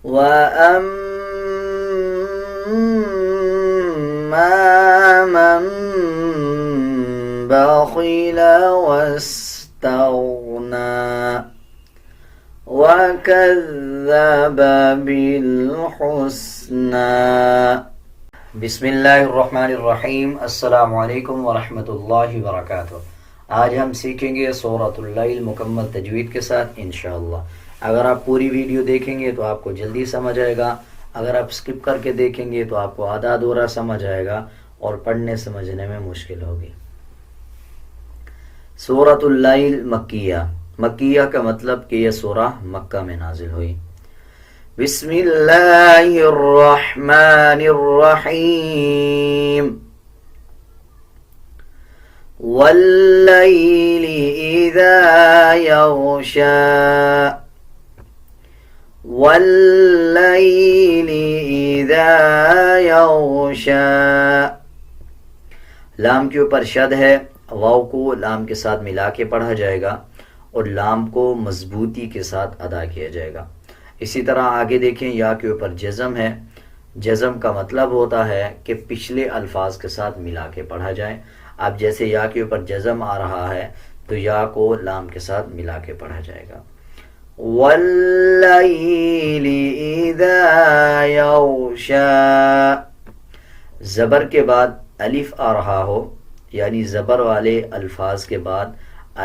وَأَمَّا مَن بَخِلَ وَاسْتَغْنَى وَكَذَّبَ بِالْحُسْنَى۔ بسم اللہ الرحمن الرحیم۔ السلام علیکم ورحمۃ اللہ وبرکاتہ۔ آج ہم سیکھیں گے سورۃ اللیل مکمل تجوید کے ساتھ انشاءاللہ۔ اگر آپ پوری ویڈیو دیکھیں گے تو آپ کو جلدی سمجھ آئے گا، اگر آپ سکپ کر کے دیکھیں گے تو آپ کو آدھا ادھورا سمجھ آئے گا اور پڑھنے سمجھنے میں مشکل ہوگی۔ سورۃ اللیل مکیہ، مکیہ کا مطلب کہ یہ سورہ مکہ میں نازل ہوئی۔ بسم اللہ الرحمن الرحیم۔ واللیل اذا یغشی، واللیل اذا یغشی۔ لام کے اوپر شد ہے، واو کو لام کے ساتھ ملا کے پڑھا جائے گا اور لام کو مضبوطی کے ساتھ ادا کیا جائے گا۔ اسی طرح آگے دیکھیں، یا کے اوپر جزم ہے، جزم کا مطلب ہوتا ہے کہ پچھلے الفاظ کے ساتھ ملا کے پڑھا جائے۔ اب جیسے یا کے اوپر جزم آ رہا ہے تو یا کو لام کے ساتھ ملا کے پڑھا جائے گا۔ واللیل اذا یغشی، زبر کے بعد الف آ رہا ہو، یعنی زبر والے الفاظ کے بعد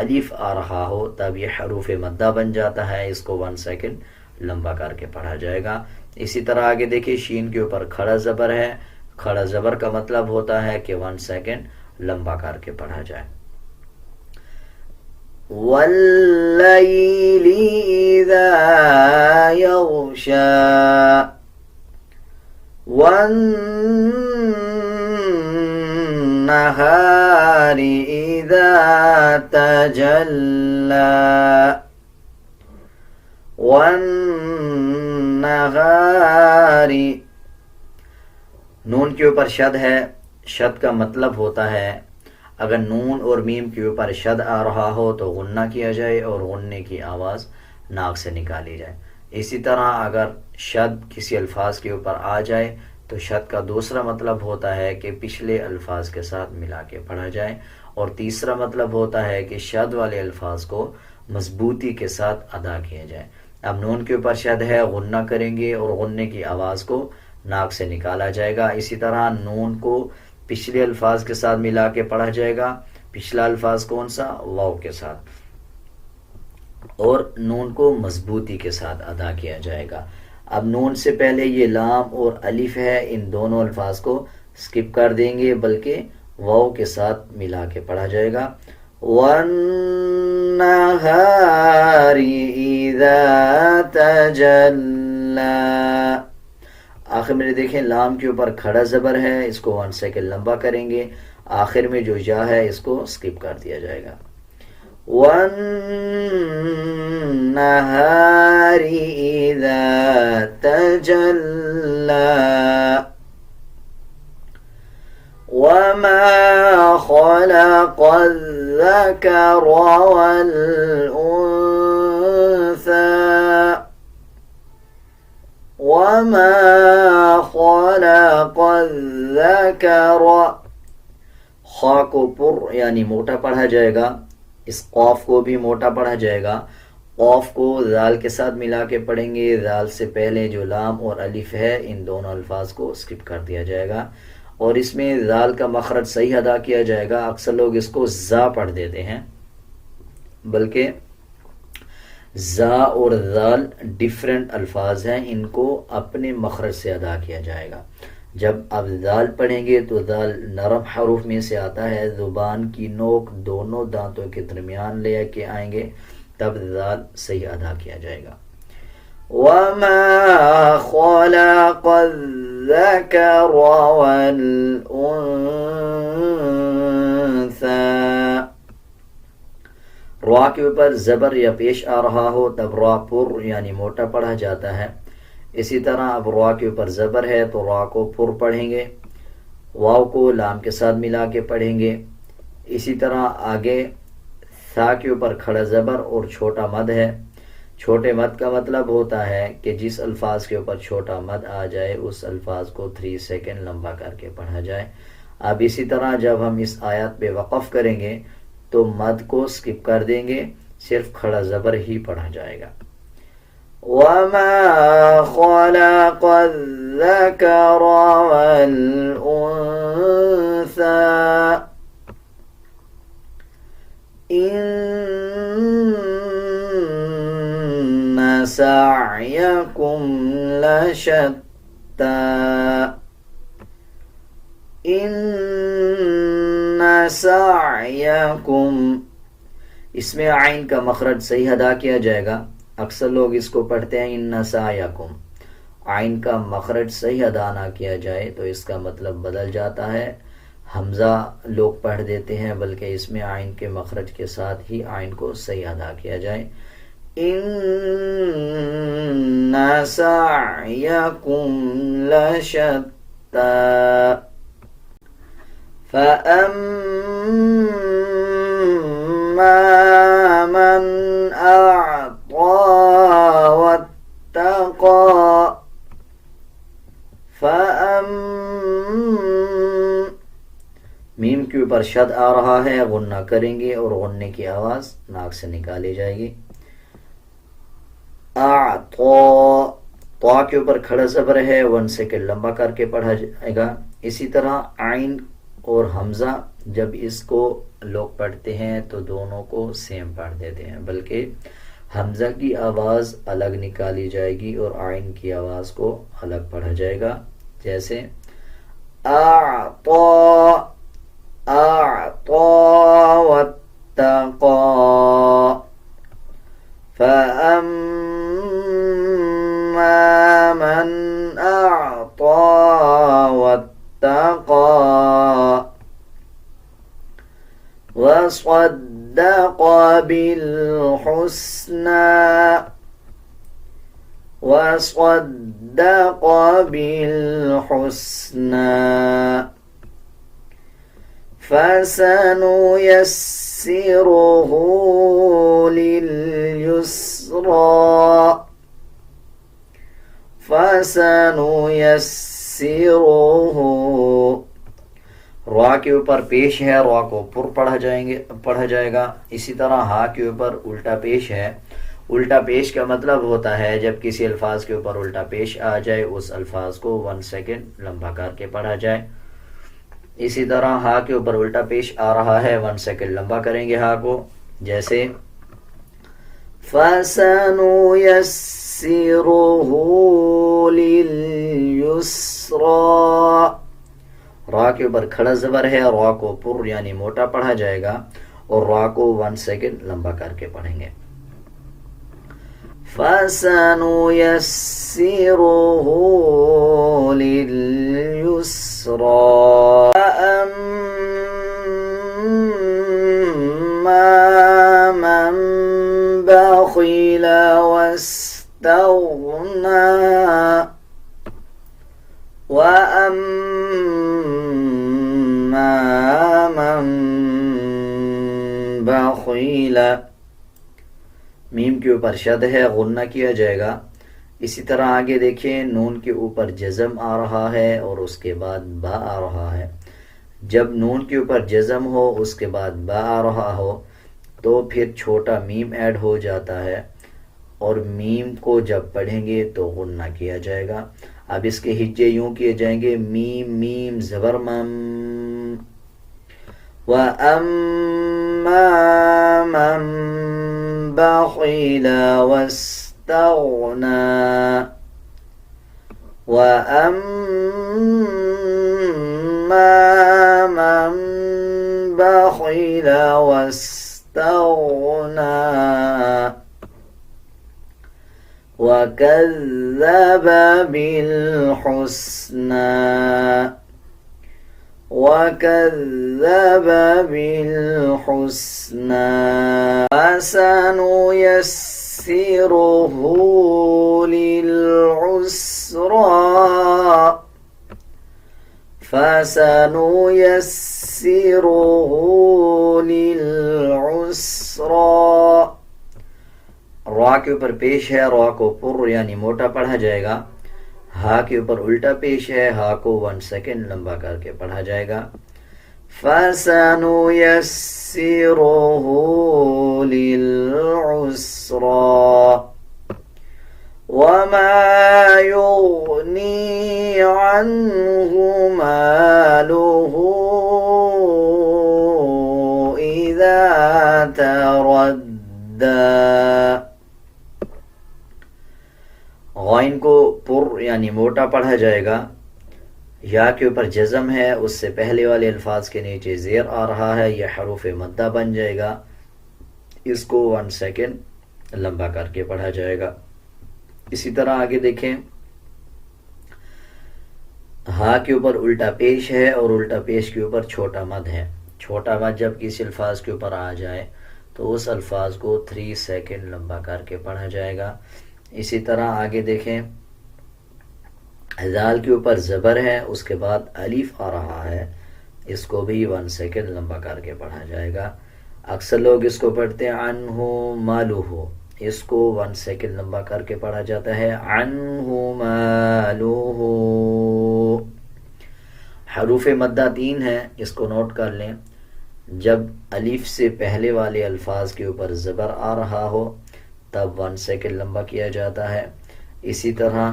الف آ رہا ہو تب یہ حروف مدہ بن جاتا ہے، اس کو 1 سیکنڈ لمبا کر کے پڑھا جائے گا۔ اسی طرح آگے دیکھیں، شین کے اوپر کھڑا زبر ہے، کھڑا زبر کا مطلب ہوتا ہے کہ 1 سیکنڈ لمبا کر کے پڑھا جائے۔ واللیل اذا یغشی والنہار اذا تجلی، والنہار، نون کے اوپر شد ہے، شد کا مطلب ہوتا ہے اگر نون اور میم کے اوپر شد آ رہا ہو تو غنہ کیا جائے اور غننے کی آواز ناک سے نکالی جائے۔ اسی طرح اگر شد کسی الفاظ کے اوپر آ جائے تو شد کا دوسرا مطلب ہوتا ہے کہ پچھلے الفاظ کے ساتھ ملا کے پڑھا جائے، اور تیسرا مطلب ہوتا ہے کہ شد والے الفاظ کو مضبوطی کے ساتھ ادا کیا جائے۔ اب نون کے اوپر شد ہے، غنہ کریں گے اور غننے کی آواز کو ناک سے نکالا جائے گا۔ اسی طرح نون کو پچھلے الفاظ کے ساتھ ملا کے پڑھا جائے گا، پچھلا الفاظ کون سا؟ واو کے ساتھ، اور نون کو مضبوطی کے ساتھ ادا کیا جائے گا۔ اب نون سے پہلے یہ لام اور الف ہے، ان دونوں الفاظ کو سکپ کر دیں گے بلکہ واو کے ساتھ ملا کے پڑھا جائے گا۔ والنہار اذا تجلی، آخر میں دیکھیں لام کے اوپر کھڑا زبر ہے، اس کو 1 سیکنڈ لمبا کریں گے، آخر میں جو یا ہے اس کو سکپ کر دیا جائے گا۔ والنہار اذا تجلی وما خلق الذکر والانثى وما خلق الذکر، خا کو پر یعنی موٹا پڑھا جائے گا، اس قاف کو بھی موٹا پڑھا جائے گا۔ قاف کو ذال کے ساتھ ملا کے پڑھیں گے، ذال سے پہلے جو لام اور الف ہے ان دونوں الفاظ کو سکپ کر دیا جائے گا، اور اس میں ذال کا مخرج صحیح ادا کیا جائے گا۔ اکثر لوگ اس کو زا پڑھ دیتے ہیں، بلکہ زا اور ذال ڈیفرنٹ الفاظ ہیں، ان کو اپنے مخرج سے ادا کیا جائے گا۔ جب آپ ذال پڑھیں گے تو ذال نرم حروف میں سے آتا ہے، زبان کی نوک دونوں دانتوں کے درمیان لے کے آئیں گے، تب ذال صحیح ادا کیا جائے گا۔ وَمَا خَلَقَ الذَّكَرَ وَالْأُنثَى، را کے اوپر زبر یا پیش آ رہا ہو تب را پر یعنی موٹا پڑھا جاتا ہے۔ اسی طرح اب را کے اوپر زبر ہے تو را کو پر پڑھیں گے، واو کو لام کے ساتھ ملا کے پڑھیں گے۔ اسی طرح آگے ثا کے اوپر کھڑا زبر اور چھوٹا مد ہے، چھوٹے مد کا مطلب ہوتا ہے کہ جس الفاظ کے اوپر چھوٹا مد آ جائے اس الفاظ کو 3 سیکنڈ لمبا کر کے پڑھا جائے. اب اسی طرح جب ہم اس آیات پہ وقف کریں گے تو مد کو سکپ کر دیں گے، صرف کھڑا زبر ہی پڑھا جائے گا. وَمَا خَلَقَ الذَّكَرَ وَالْأُنثَى إِنَّ سَعْيَكُمْ لَشَتَّى إِنَّ سَعْيَكُمْ، اس میں عین کا مخرج صحیح ادا کیا جائے گا. اکثر لوگ اس کو پڑھتے ہیں ان سعیکم، عین کا مخرج صحیح ادا نہ کیا جائے تو اس کا مطلب بدل جاتا ہے. حمزہ لوگ پڑھ دیتے ہیں، بلکہ اس میں عین کے مخرج کے ساتھ ہی عین کو صحیح ادا کیا جائے. ان سعیکم لشتی فَأَمَّا مَنْ أَعْطَى وَاتَّقَى میم کے اوپر شد آ رہا ہے، غنہ کریں گے اور غننے کی آواز ناک سے نکالی جائے گی. اعطا، طا کے اوپر کھڑا زبر ہے، 1 سیکنڈ لمبا کر کے پڑھا جائے گا. اسی طرح عین اور حمزہ جب اس کو لوگ پڑھتے ہیں تو دونوں کو سیم پڑھ دیتے ہیں، بلکہ حمزہ کی آواز الگ نکالی جائے گی اور عین کی آواز کو الگ پڑھا جائے گا. جیسے اعطا واتقا فأما من أعطى واتقى وصدق بالحسنى فسنيسره لليسرى را کے اوپر پیش ہے، را کو پر پڑھا جائے گا. اسی طرح ہا کے اوپر الٹا پیش ہے. الٹا پیش کا مطلب ہوتا ہے جب کسی الفاظ کے اوپر الٹا پیش آ جائے اس الفاظ کو 1 سیکنڈ لمبا کر کے پڑھا جائے. اسی طرح ہا کے اوپر الٹا پیش آ رہا ہے، 1 سیکنڈ لمبا کریں گے ہا کو. جیسے فَسَنُيَسِّرُهُ لِلْيُسْرَى، را کے اوپر کھڑا زبر ہے، را کو پر یعنی موٹا پڑھا جائے گا اور را کو 1 سیکنڈ لمبا کر کے پڑھیں گے. فَسَنُيَسِّرُهُ لِلْيُسْرَى فَأَمَّا مَنْ بَخِلَ وَاسْتَغْنَى وَأَمَّا مَنْ بَخِلَ، میم کے اوپر شد ہے، غنہ کیا جائے گا. اسی طرح آگے دیکھیں، نون کے اوپر جزم آ رہا ہے اور اس کے بعد با آ رہا ہے. جب نون کے اوپر جزم ہو اس کے بعد با آ رہا ہو تو پھر چھوٹا میم ایڈ ہو جاتا ہے اور میم کو جب پڑھیں گے تو غنہ کیا جائے گا. اب اس کے ہجے یوں کیے جائیں گے، میم میم زبر مم، وَأَمَّا مَن بَخِلَ وَاسْتَغْنَى وَأَمَّا مَن بَخِلَ وَاسْتَغْنَى وَكَذَّبَ بِالْحُسْنَى فَسَنُيَسِّرُهُ لِلْعُسْرَى. را را کے اوپر پیش ہے، را کو پر یعنی موٹا پڑھا جائے گا. ہا کے اوپر الٹا پیش ہے، ہا کو 1 سیکنڈ لمبا کر کے پڑھا جائے گا. فَسَنُيَسِّرُهُ لِلْعُسْرَى وَمَا يُغْنِي عَنْهُ مَالُهُ إِذَا تَرَدَّى. غائن کو پر یعنی موٹا پڑھا جائے گا. یا کے اوپر جزم ہے، اس سے پہلے والے الفاظ کے نیچے زیر آ رہا ہے، یہ حروف مدہ بن جائے گا. اس کو 1 سیکنڈ لمبا کر کے پڑھا جائے گا. اسی طرح آگے دیکھیں، ہا کے اوپر الٹا پیش ہے اور الٹا پیش کے اوپر چھوٹا مد ہے. چھوٹا مد جب کسی الفاظ کے اوپر آ جائے تو اس الفاظ کو 3 سیکنڈ لمبا کر کے پڑھا جائے گا. اسی طرح آگے دیکھیں، ذال کے اوپر زبر ہے، اس کے بعد الف آ رہا ہے، اس کو بھی 1 سیکنڈ لمبا کر کے پڑھا جائے گا. اکثر لوگ اس کو پڑھتے ہیں عنہ مالہ، اس کو 1 سیکنڈ لمبا کر کے پڑھا جاتا ہے عنہ مالہ. حروف مدہ 3 ہیں، اس کو نوٹ کر لیں. جب الف سے پہلے والے الفاظ کے اوپر زبر آ رہا ہو تب 1 سیکنڈ لمبا کیا جاتا ہے. اسی طرح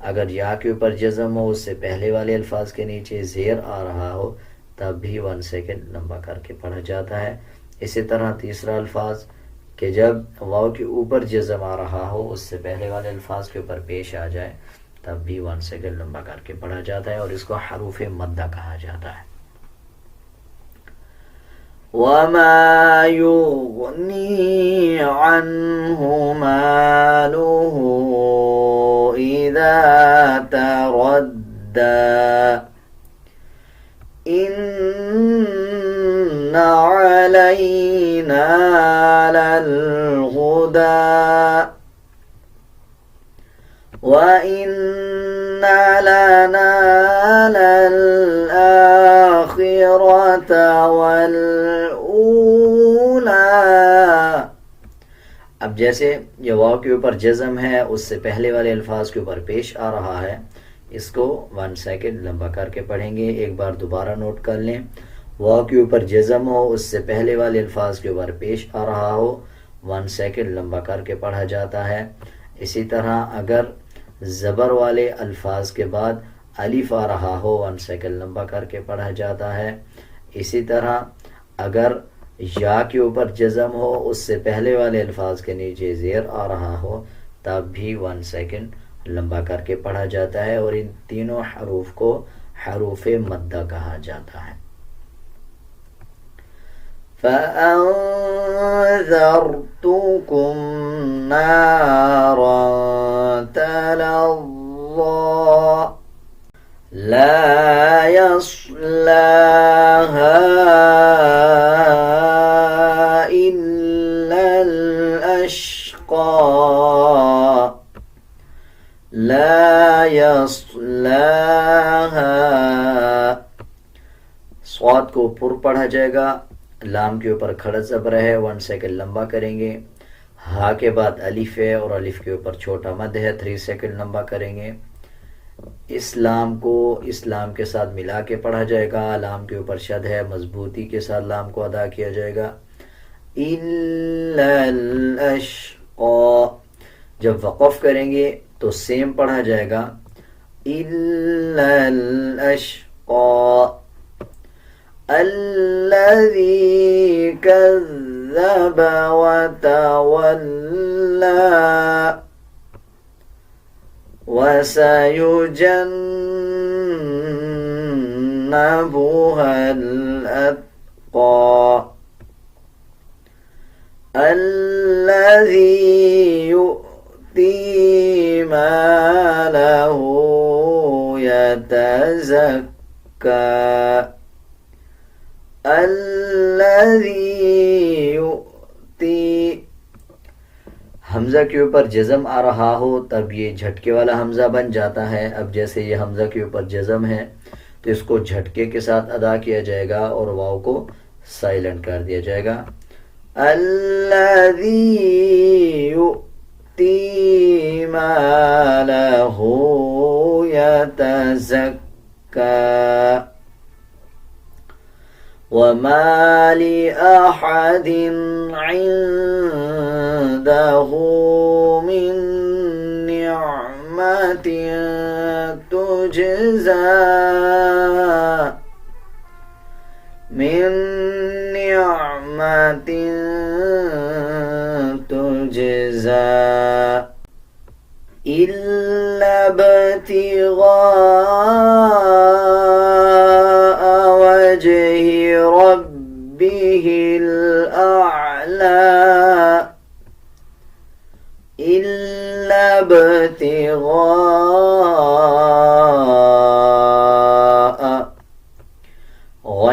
اگر یا کے اوپر جزم ہو، اس سے پہلے والے الفاظ کے نیچے زیر آ رہا ہو تب بھی 1 سیکنڈ لمبا کر کے پڑھا جاتا ہے. اسی طرح تیسرا الفاظ کہ جب واو کے اوپر جزم آ رہا ہو، اس سے پہلے والے الفاظ کے اوپر پیش آ جائے تب بھی 1 سیکنڈ لمبا کر کے پڑھا جاتا ہے، اور اس کو حروف مدہ کہا جاتا ہے. وَمَا يُغْنِي عَنْهُ مَالُهُ إِذَا تَرَدَّى إِنَّ عَلَيْنَا لَلْهُدَى وَإِنَّ لَنَا لَلْآخِرَةَ وَالْأُولَى. اب جیسے یہ واو کے اوپر جزم ہے، اس سے پہلے والے الفاظ کے اوپر پیش آ رہا ہے، اس کو 1 سیکنڈ لمبا کر کے پڑھیں گے. ایک بار دوبارہ نوٹ کر لیں، واو کے اوپر جزم ہو، اس سے پہلے والے الفاظ کے اوپر پیش آ رہا ہو، 1 سیکنڈ لمبا کر کے پڑھا جاتا ہے. اسی طرح اگر زبر والے الفاظ کے بعد الف آ رہا ہو، 1 سیکنڈ لمبا کر کے پڑھا جاتا ہے. اسی طرح اگر یا کے اوپر جزم ہو، اس سے پہلے والے الفاظ کے نیچے زیر آ رہا ہو تب بھی 1 سیکنڈ لمبا کر کے پڑھا جاتا ہے، اور ان تینوں حروف کو حروف مدہ کہا جاتا ہے. فَأَنذَرْتُكُمْ نَارًا تَلَظَّى لَا يَصْلَاهَا إِلَّا الْأَشْقَى لَا يَصْلَاهَا. صاد کو پر پڑھا جائے گا، لام کے اوپر کھڑا زبر ہے، 1 سیکنڈ لمبا کریں گے. ہا کے بعد الف ہے اور الف کے اوپر چھوٹا مد ہے، 3 سیکنڈ لمبا کریں گے. اس لام کو اس لام کے ساتھ ملا کے پڑھا جائے گا. لام کے اوپر شد ہے، مضبوطی کے ساتھ لام کو ادا کیا جائے گا. اِلَّا الْأَشْقَى. جب وقف کریں گے تو سیم پڑھا جائے گا اِلَّا الْأَشْقَى الَّذِي كَذَّبَ وَتَوَلَّى وَسَيُجَنَّبُهَا الْأَتْقَى الَّذِي يُؤْتِي مَالَهُ يَتَزَكَّى الَّذِي يُؤْتِي. حمزہ کے اوپر جزم آ رہا ہو تب یہ جھٹکے والا حمزہ بن جاتا ہے. اب جیسے یہ حمزہ کے اوپر جزم ہے تو اس کو جھٹکے کے ساتھ ادا کیا جائے گا اور واو کو سائلنٹ کر دیا جائے گا. الَّذِي يؤتي ماله يتزكى وما لأحد عنده من نعمة تجزى إلا ابتغاء وجه ربه الأعلى إلا ابتغاء।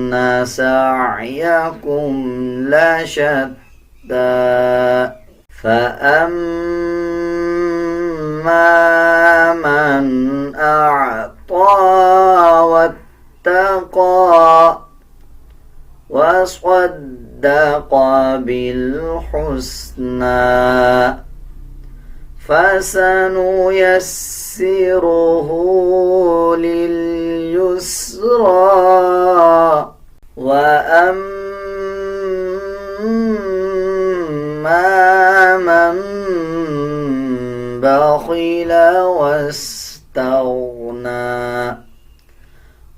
إن سعيكم لشتى فأما من أعطى واتقى وصدق بالحسنى فسنيسره لليسرى وأما من بخل واستغنى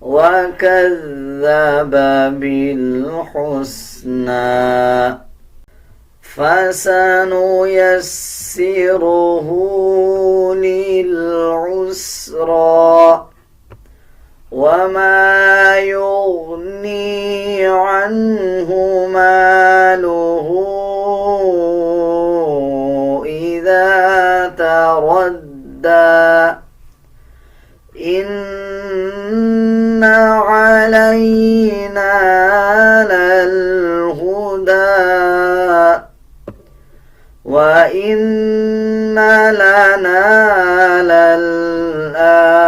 وكذب بالحسنى فسنيسره للعسرى وما يغني عنه ماله إذا تردى إن علينا للهدى وإن لنا للآخرة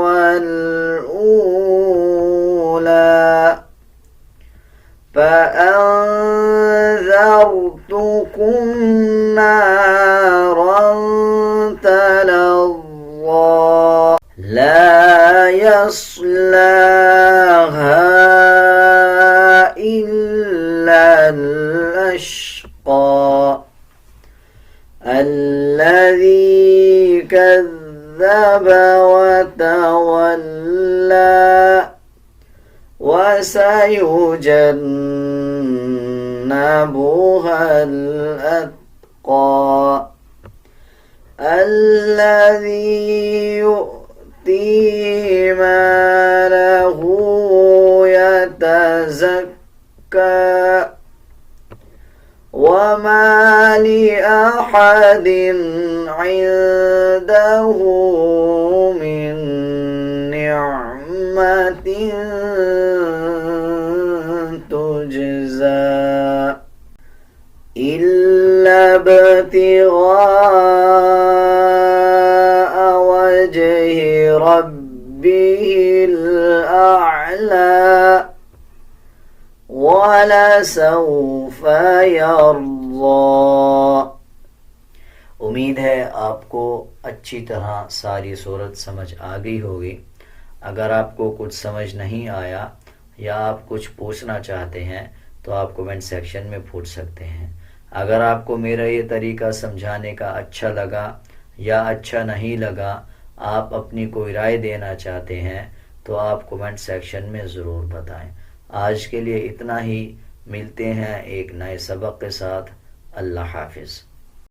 والأولى فأنذرتكم نارا تلظى لا يصلاها إلا الأشقى الذي كذب وتولى وسيجنبها الأتقى الذي يؤتي ماله يتزكى وما لأحد عنده من نعمة تجزى إلا ابتغاء وجه ربه الأعلى وَلَسَوْفَ يَرْضَى۔ امید ہے آپ کو اچھی طرح ساری صورت سمجھ آ گئی ہوگی۔ اگر آپ کو کچھ سمجھ نہیں آیا یا آپ کچھ پوچھنا چاہتے ہیں تو آپ کومنٹ سیکشن میں پوچھ سکتے ہیں۔ اگر آپ کو میرا یہ طریقہ سمجھانے کا اچھا لگا یا اچھا نہیں لگا، آپ اپنی کوئی رائے دینا چاہتے ہیں تو آپ کومنٹ سیکشن میں ضرور بتائیں۔ آج کے لیے اتنا ہی، ملتے ہیں ایک نئے سبق کے ساتھ۔ اللہ حافظ۔